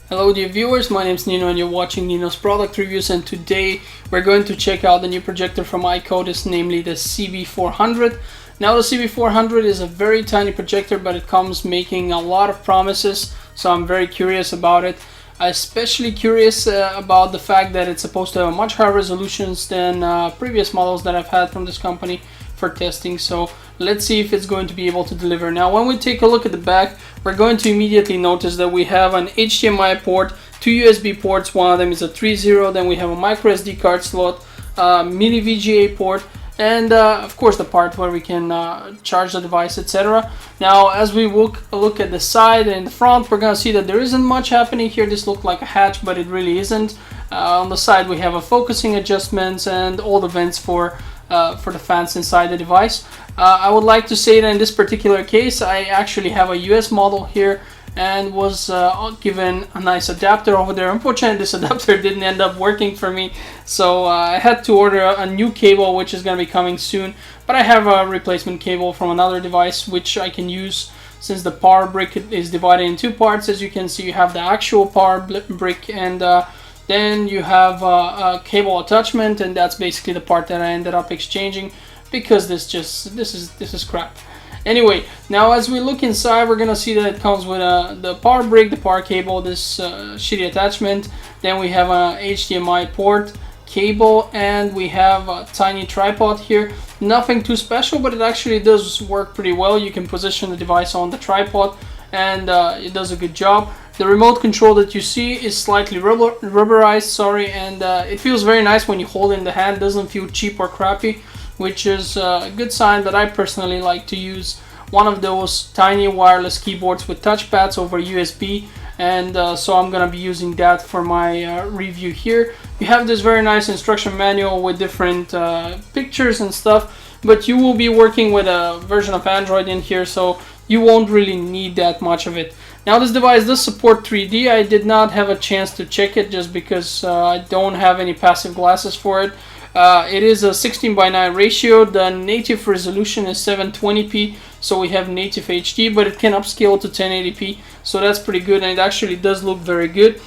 Hello dear viewers, my name is Nino and you're watching Nino's product reviews, and today we're going to check out the new projector from Icodis, namely the CB400. Now the CB400 is a very tiny projector, but it comes making a lot of promises, so I'm very curious about it. I'm especially curious about the fact that it's supposed to have much higher resolutions than previous models that I've had from this company for testing, so let's see if it's going to be able to deliver. Now when we take a look at the back, we're going to immediately notice that we have an HDMI port, two USB ports. One of them is a 3.0, then we have a micro SD card slot, mini VGA port, and of course the part where we can charge the device, etc. Now as we look at the side and the front, we're gonna see that there isn't much happening here. This looked like a hatch, but it really isn't. On the side we have a focusing adjustments and all the vents for the fans inside the device. I would like to say that in this particular case I actually have a US model here and was given a nice adapter over there. Unfortunately this adapter didn't end up working for me, so I had to order a new cable, which is going to be coming soon, but I have a replacement cable from another device which I can use, since the power brick is divided in two parts. As you can see, you have the actual power brick and then you have a cable attachment, and that's basically the part that I ended up exchanging because this is crap. Anyway, now as we look inside, we're gonna see that it comes with the power brick, the power cable, this shitty attachment. Then we have a HDMI port, cable, and we have a tiny tripod here. Nothing too special, but it actually does work pretty well. You can position the device on the tripod and it does a good job. The remote control that you see is slightly rubberized, and it feels very nice when you hold it in the hand. It doesn't feel cheap or crappy, which is a good sign that I personally like to use one of those tiny wireless keyboards with touchpads over USB, and so I'm gonna be using that for my review here. You have this very nice instruction manual with different pictures and stuff, but you will be working with a version of Android in here, so you won't really need that much of it. Now this device does support 3D. I did not have a chance to check it just because I don't have any passive glasses for it. It is a 16:9 ratio. The native resolution is 720p, so we have native HD, but it can upscale to 1080p, so that's pretty good, and it actually does look very good.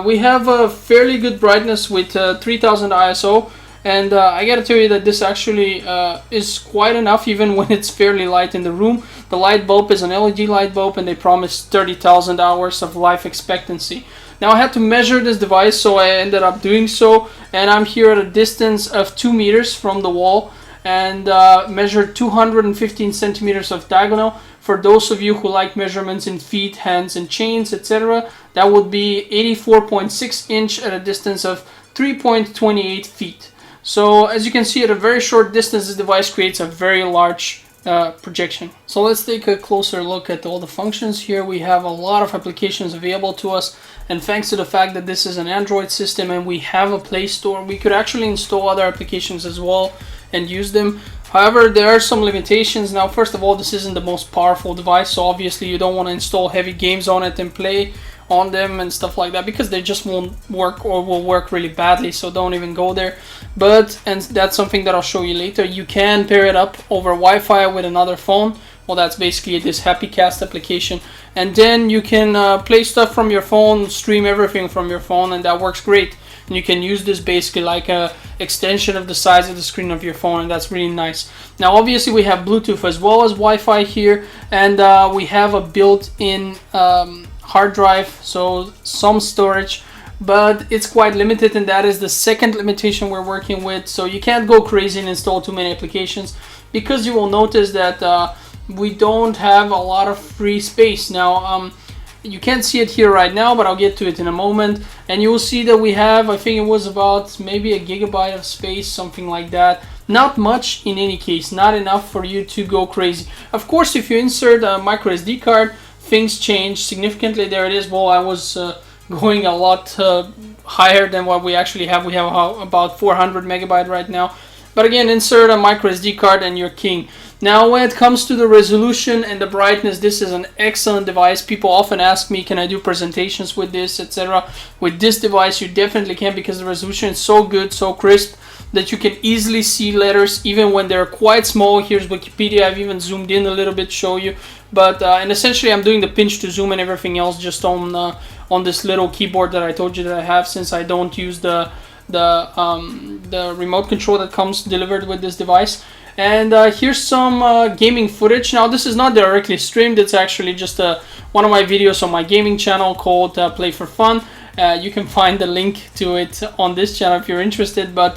We have a fairly good brightness with 3000 ISO, and I gotta tell you that this actually is quite enough even when it's fairly light in the room. The light bulb is an LED light bulb, and they promise 30,000 hours of life expectancy. Now I had to measure this device, so I ended up doing so, and I'm here at a distance of 2 meters from the wall and measured 215 centimeters of diagonal. For those of you who like measurements in feet, hands and chains, etc., that would be 84.6 inch at a distance of 3.28 feet. So as you can see, at a very short distance, this device creates a very large projection. So let's take a closer look at all the functions here. We have a lot of applications available to us, and thanks to the fact that this is an Android system and we have a Play Store, we could actually install other applications as well and use them. However, there are some limitations. Now, first of all, this isn't the most powerful device, so obviously you don't want to install heavy games on it and play on them and stuff like that, because they just won't work or will work really badly, so don't even go there. But, and that's something that I'll show you later, you can pair it up over Wi-Fi with another phone. Well, that's basically this HappyCast application, and then you can play stuff from your phone, stream everything from your phone, and that works great. And you can use this basically like a extension of the size of the screen of your phone, and that's really nice. Now obviously we have Bluetooth as well as Wi-Fi here, and we have a built-in hard drive, so some storage, but it's quite limited, and that is the second limitation we're working with. So you can't go crazy and install too many applications, because you will notice that we don't have a lot of free space. Now you can't see it here right now, but I'll get to it in a moment, and you will see that we have, I think it was about maybe a gigabyte of space, something like that. Not much in any case, not enough for you to go crazy. Of course, if you insert a micro SD card, things change significantly. There it is. Well, I was going a lot higher than what we actually have. We have about 400 megabyte right now. But again, insert a micro SD card and you're king. Now when it comes to the resolution and the brightness, this is an excellent device. People often ask me, can I do presentations with this, etc. With this device you definitely can, because the resolution is so good, so crisp, that you can easily see letters even when they're quite small. Here's Wikipedia. I've even zoomed in a little bit to show you, but and essentially I'm doing the pinch to zoom and everything else just on on this little keyboard that I told you that I have, since I don't use the remote control that comes delivered with this device. And here's some gaming footage. Now this is not directly streamed, it's actually just one of my videos on my gaming channel called Play for Fun. You can find the link to it on this channel if you're interested, but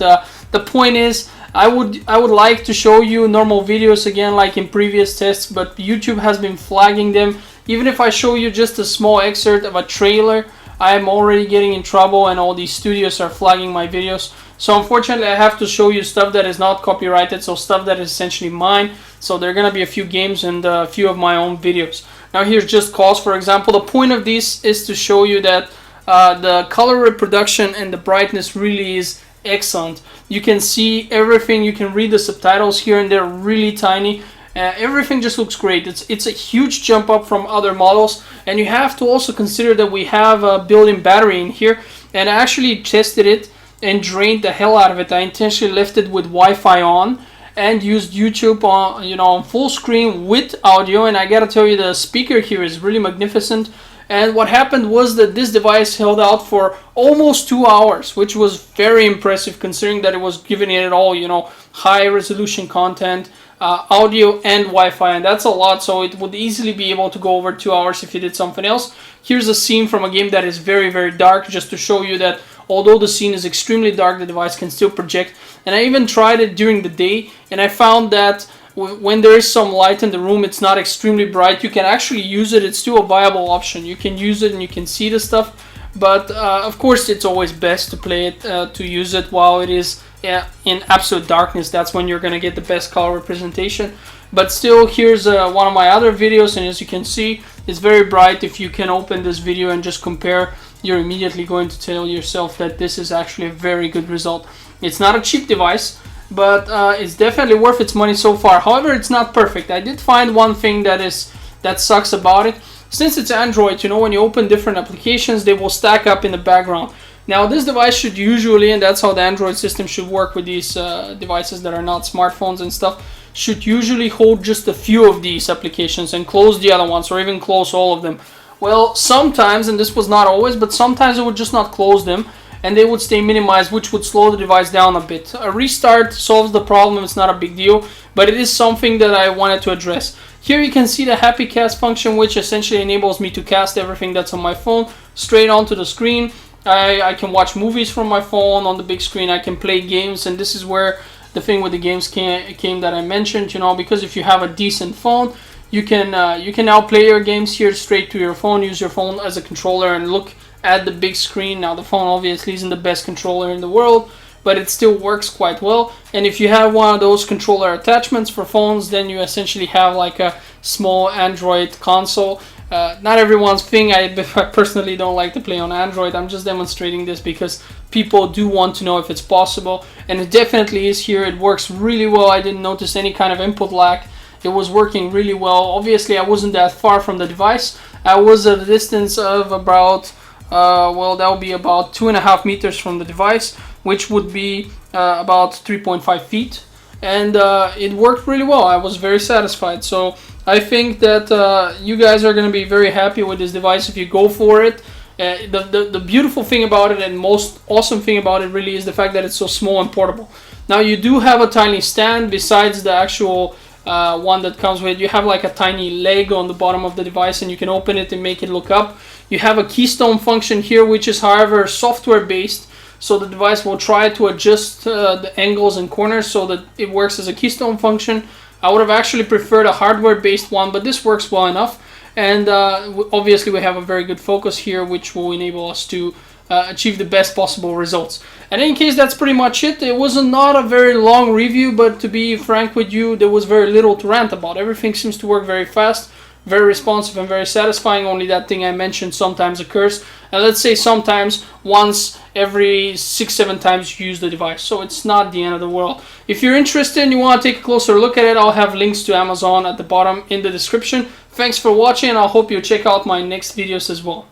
the point is, I would like to show you normal videos again like in previous tests, but YouTube has been flagging them. Even if I show you just a small excerpt of a trailer, I'm already getting in trouble and all these studios are flagging my videos. So unfortunately I have to show you stuff that is not copyrighted, so stuff that is essentially mine. So there are going to be a few games and a few of my own videos. Now here's just cause, for example. The point of this is to show you that the color reproduction and the brightness really is excellent. You can see everything, you can read the subtitles here and they're really tiny. Everything just looks great. It's a huge jump up from other models, and you have to also consider that we have a built-in battery in here, and I actually tested it and drained the hell out of it. I intentionally left it with Wi-Fi on and used YouTube on, on full screen with audio, and I gotta tell you, the speaker here is really magnificent. And what happened was that this device held out for almost 2 hours, which was very impressive considering that it was giving it all, high resolution content, audio and Wi-Fi, and that's a lot, so it would easily be able to go over 2 hours if you did something else. Here's a scene from a game that is very, very dark, just to show you that although the scene is extremely dark, the device can still project. And I even tried it during the day, and I found that when there is some light in the room, it's not extremely bright. You can actually use it. It's still a viable option. You can use it and you can see the stuff, but of course it's always best to play it, to use it while it is in absolute darkness. That's when you're gonna get the best color representation. But still, here's one of my other videos, and as you can see, it's very bright. If you can open this video and just compare, you're immediately going to tell yourself that this is actually a very good result. It's not a cheap device, but it's definitely worth its money so far. However, it's not perfect. I did find one thing that sucks about it. Since it's Android, when you open different applications, they will stack up in the background. Now this device should usually, and that's how the Android system should work with these devices that are not smartphones and stuff, should usually hold just a few of these applications and close the other ones, or even close all of them. Well, sometimes, and this was not always, but sometimes it would just not close them and they would stay minimized, which would slow the device down a bit. A restart solves the problem. It's not a big deal, but it is something that I wanted to address. Here you can see the Happy Cast function, which essentially enables me to cast everything that's on my phone straight onto the screen. I can watch movies from my phone on the big screen. I can play games, and this is where the thing with the games came that I mentioned, because if you have a decent phone, you can now play your games here straight to your phone, use your phone as a controller and look at the big screen. Now the phone obviously isn't the best controller in the world, but it still works quite well. And if you have one of those controller attachments for phones, then you essentially have like a small Android console. Not everyone's thing. I personally don't like to play on Android. I'm just demonstrating this because people do want to know if it's possible, and it definitely is here. It works really well. I didn't notice any kind of input lag. It was working really well. Obviously I wasn't that far from the device. I was at a distance of about that would be about 2.5 meters from the device, which would be about 3.5 feet, and it worked really well. I was very satisfied. So I think that you guys are going to be very happy with this device if you go for it. The beautiful thing about it, and most awesome thing about it really, is the fact that it's so small and portable. Now you do have a tiny stand besides the actual one that comes with. You have like a tiny leg on the bottom of the device, and you can open it and make it look up. You have a Keystone function here, which is however software based, so the device will try to adjust the angles and corners so that it works as a Keystone function. I would have actually preferred a hardware based one, but this works well enough. And obviously we have a very good focus here, which will enable us to achieve the best possible results. And in any case, that's pretty much it. It was not a very long review, but to be frank with you, there was very little to rant about. Everything seems to work very fast, very responsive, and very satisfying. Only that thing I mentioned sometimes occurs, and let's say sometimes once every 6-7 times you use the device, so it's not the end of the world. If you're interested and you want to take a closer look at it, I'll have links to Amazon at the bottom in the description. Thanks for watching, and I hope you check out my next videos as well.